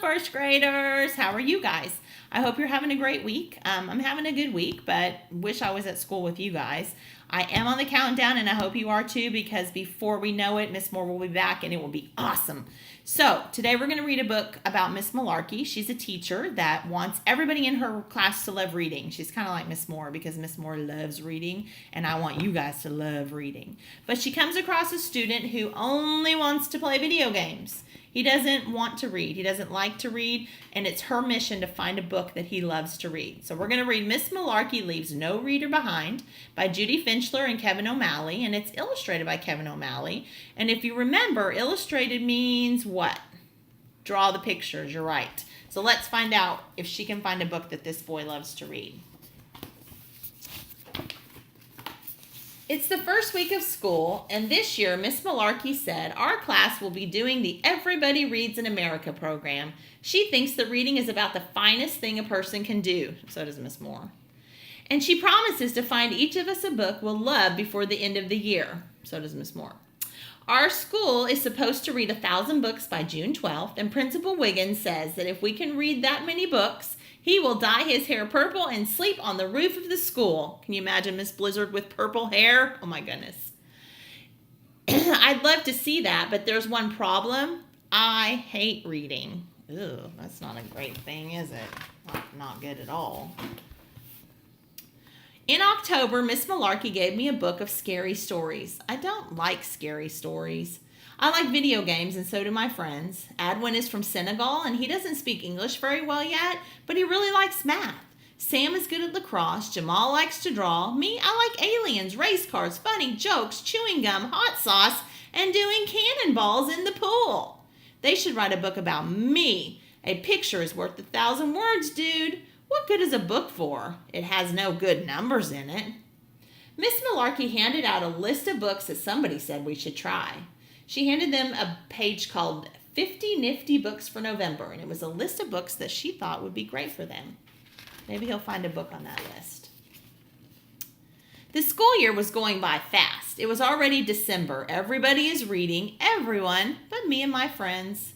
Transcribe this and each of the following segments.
first graders. How are you guys? I hope you're having a great week. I'm having a good week, but wish I was at school with you guys. I am on the countdown, and I hope you are too, because before we know it, Miss Moore will be back, and it will be awesome. So today we're going to read a book about Miss Malarkey. She's a teacher that wants everybody in her class to love reading. She's kind of like Miss Moore, because Miss Moore loves reading, and I want you guys to love reading. But she comes across a student who only wants to play video games. He doesn't want to read. He doesn't like to read, and it's her mission to find a book that he loves to read. So we're going to read Miss Malarkey Leaves No Reader Behind by Judy Finchler and Kevin O'Malley, and it's illustrated by Kevin O'Malley. And if you remember, illustrated means what? Draw the pictures. You're right. So let's find out if she can find a book that this boy loves to read. It's the first week of school, and this year Miss Malarkey said our class will be doing the Everybody Reads in America program. She thinks that reading is about the finest thing a person can do. So does Miss Moore. And she promises to find each of us a book we'll love before the end of the year. So does Miss Moore. Our school is supposed to read 1,000 books by June 12th, and Principal Wiggins says that if we can read that many books, he will dye his hair purple and sleep on the roof of the school. Can you imagine Miss Blizzard with purple hair? Oh my goodness. I'd love to see that, but there's one problem. I hate reading. Ew, that's not a great thing, is it? Not good at all. In October, Miss Malarkey gave me a book of scary stories. I don't like scary stories. I like video games, and so do my friends. Adwin is from Senegal, and he doesn't speak English very well yet, but he really likes math. Sam is good at lacrosse. Jamal likes to draw. Me, I like aliens, race cars, funny jokes, chewing gum, hot sauce, and doing cannonballs in the pool. They should write a book about me. A picture is worth 1,000 words, dude. What good is a book for? It has no good numbers in it. Miss Malarkey handed out a list of books that somebody said we should try. She handed them a page called 50 Nifty Books for November, and it was a list of books that she thought would be great for them. Maybe he'll find a book on that list. The school year was going by fast. It was already December. Everybody is reading, everyone but me and my friends.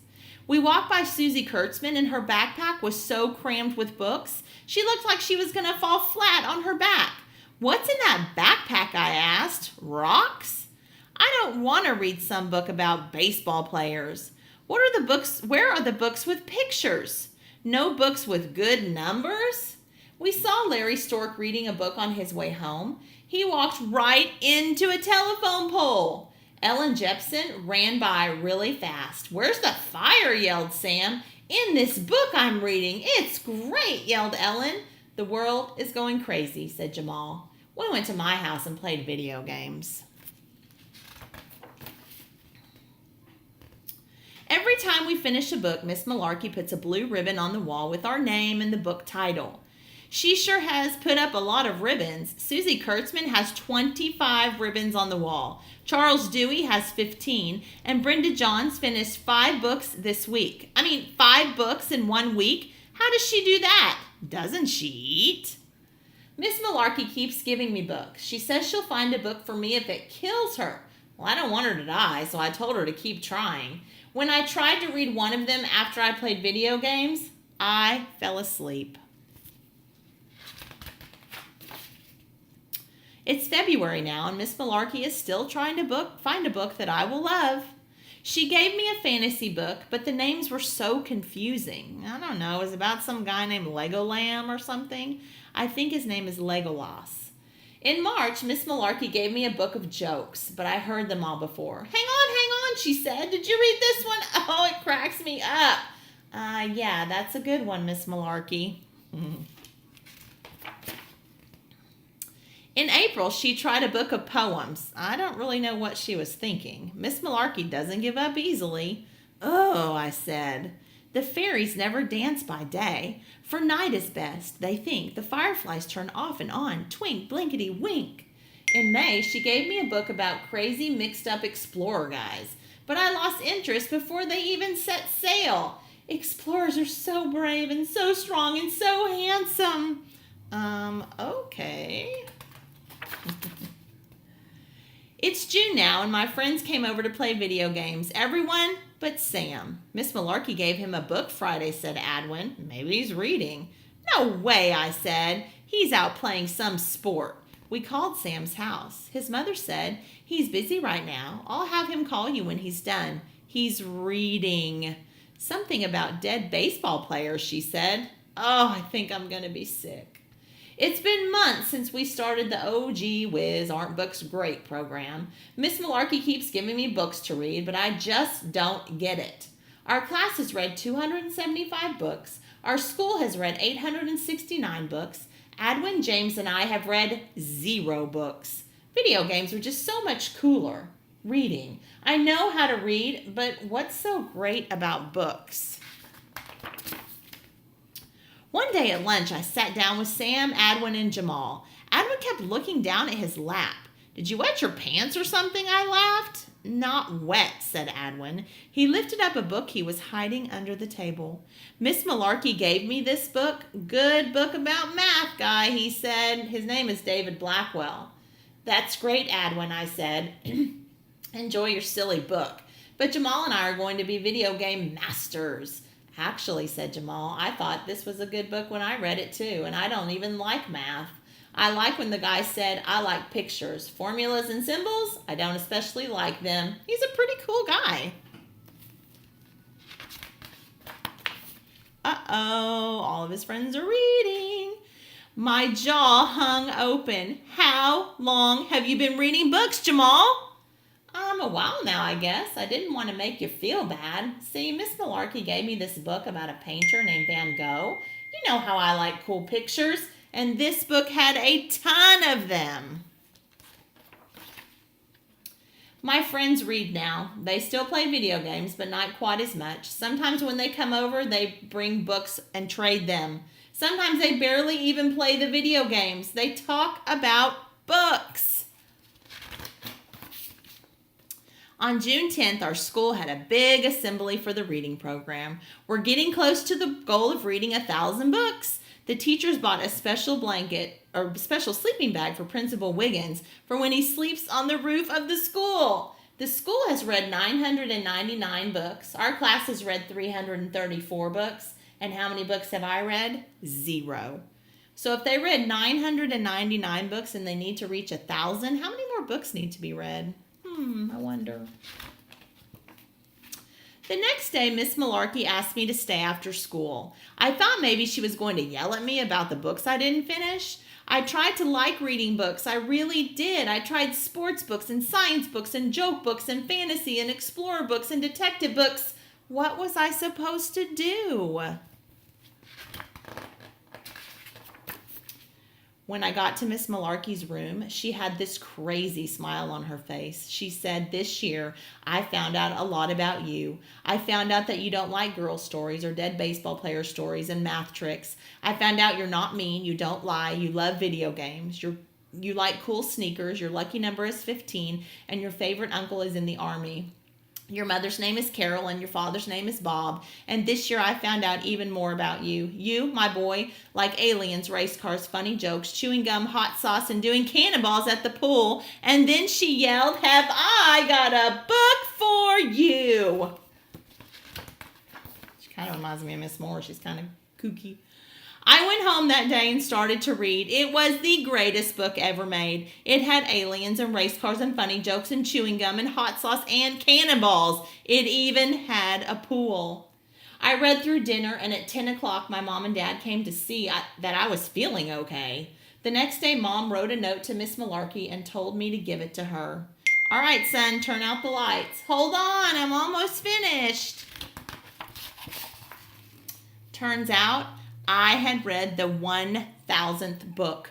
We walked by Susie Kurtzman, and her backpack was so crammed with books, she looked like she was going to fall flat on her back. What's in that backpack, I asked. Rocks? I don't want to read some book about baseball players. Where are the books with pictures? No books with good numbers? We saw Larry Stork reading a book on his way home. He walked right into a telephone pole. Ellen Jepson ran by really fast. Where's the fire? Yelled Sam. In this book I'm reading. It's great, yelled Ellen. The world is going crazy, said Jamal. We went to my house and played video games. Every time we finish a book, Miss Malarkey puts a blue ribbon on the wall with our name and the book title. She sure has put up a lot of ribbons. Susie Kurtzman has 25 ribbons on the wall. Charles Dewey has 15, and Brenda Johns finished 5 books this week. 5 books in 1 week? How does she do that? Doesn't she eat? Miss Malarkey keeps giving me books. She says she'll find a book for me if it kills her. Well, I don't want her to die, so I told her to keep trying. When I tried to read one of them after I played video games, I fell asleep. It's February now, and Miss Malarkey is still trying to find a book that I will love. She gave me a fantasy book, but the names were so confusing. I don't know, it was about some guy named Legolam or something. I think his name is Legolas. In March, Miss Malarkey gave me a book of jokes, but I heard them all before. Hang on, she said. Did you read this one? Oh, it cracks me up. Yeah, that's a good one, Miss Malarkey. In April, she tried a book of poems. I don't really know what she was thinking. Miss Malarkey doesn't give up easily. Oh, I said. The fairies never dance by day, for night is best, they think. The fireflies turn off and on, twink, blinkety, wink. In May, she gave me a book about crazy, mixed-up explorer guys, but I lost interest before they even set sail. Explorers are so brave and so strong and so handsome. Okay. It's June now, and my friends came over to play video games. Everyone, But Sam, Miss Malarkey gave him a book Friday, said Adwin. Maybe he's reading. No way, I said. He's out playing some sport. We called Sam's house. His mother said, he's busy right now. I'll have him call you when he's done. He's reading. Something about dead baseball players, she said. Oh, I think I'm going to be sick. It's been months since we started the OG Whiz Aren't Books Great program. Miss Malarkey keeps giving me books to read, but I just don't get it. Our class has read 275 books. Our school has read 869 books. Adwin, James, and I have read 0 books. Video games are just so much cooler. Reading. I know how to read, but what's so great about books? One day at lunch, I sat down with Sam, Adwin, and Jamal. Adwin kept looking down at his lap. Did you wet your pants or something? I laughed. Not wet, said Adwin. He lifted up a book he was hiding under the table. Miss Malarkey gave me this book. Good book about math, guy, he said. His name is David Blackwell. That's great, Adwin, I said. Enjoy your silly book. But Jamal and I are going to be video game masters. Actually, said Jamal, I thought this was a good book when I read it too, and I don't even like math. I like when the guy said, I like pictures. Formulas and symbols, I don't especially like them. He's a pretty cool guy. Uh-oh, all of his friends are reading. My jaw hung open. How long have you been reading books, Jamal? A while now, I guess. I didn't want to make you feel bad. See, Miss Malarkey gave me this book about a painter named Van Gogh. You know how I like cool pictures, and this book had a ton of them. My friends read now. They still play video games, but not quite as much. Sometimes when they come over, they bring books and trade them. Sometimes they barely even play the video games. They talk about books. On June 10th, our school had a big assembly for the reading program. We're getting close to the goal of reading 1,000 books. The teachers bought a special blanket or special sleeping bag for Principal Wiggins for when he sleeps on the roof of the school. The school has read 999 books. Our class has read 334 books. And how many books have I read? 0. So if they read 999 books and they need to reach 1,000, how many more books need to be read? I wonder. The next day, Miss Malarkey asked me to stay after school. I thought maybe she was going to yell at me about the books I didn't finish. I tried to like reading books. I really did. I tried sports books and science books and joke books and fantasy and explorer books and detective books. What was I supposed to do? When I got to Miss Malarkey's room, she had this crazy smile on her face. She said, this year, I found out a lot about you. I found out that you don't like girl stories or dead baseball player stories and math tricks. I found out you're not mean, you don't lie, you love video games, you like cool sneakers, your lucky number is 15, and your favorite uncle is in the Army. Your mother's name is Carol and your father's name is Bob. And this year I found out even more about you. You, my boy, like aliens, race cars, funny jokes, chewing gum, hot sauce, and doing cannonballs at the pool. And then she yelled, have I got a book for you? She kind of reminds me of Miss Moore. She's kind of kooky. I went home that day and started to read. It was the greatest book ever made. It had aliens and race cars and funny jokes and chewing gum and hot sauce and cannonballs. It even had a pool. I read through dinner, and at 10 o'clock, my mom and dad came to see that I was feeling okay. The next day, Mom wrote a note to Miss Malarkey and told me to give it to her. All right, son, turn out the lights. Hold on, I'm almost finished. Turns out, I had read the 1,000th book.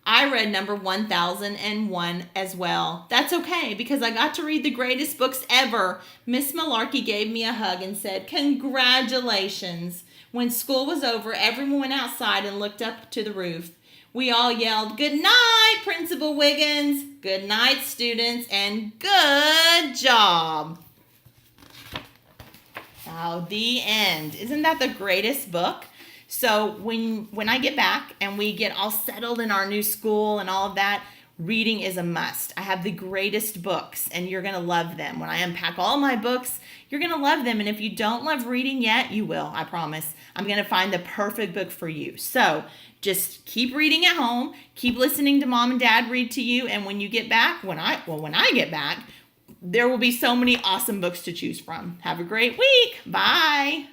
I read number 1001 as well. That's okay, because I got to read the greatest books ever. Miss Malarkey gave me a hug and said, congratulations. When school was over, everyone went outside and looked up to the roof. We all yelled, good night, Principal Wiggins. Good night, students, and good job. Oh, the end. Isn't that the greatest book? So when I get back and we get all settled in our new school and all of that, Reading is a must. I have the greatest books, and you're going to love them. When I unpack all my books, you're going to love them. And if you don't love reading yet, you will, I promise. I'm going to find the perfect book for you. So just keep reading at home. Keep listening to Mom and Dad read to you. And when you get back, when I get back, there will be so many awesome books to choose from. Have a great week. Bye.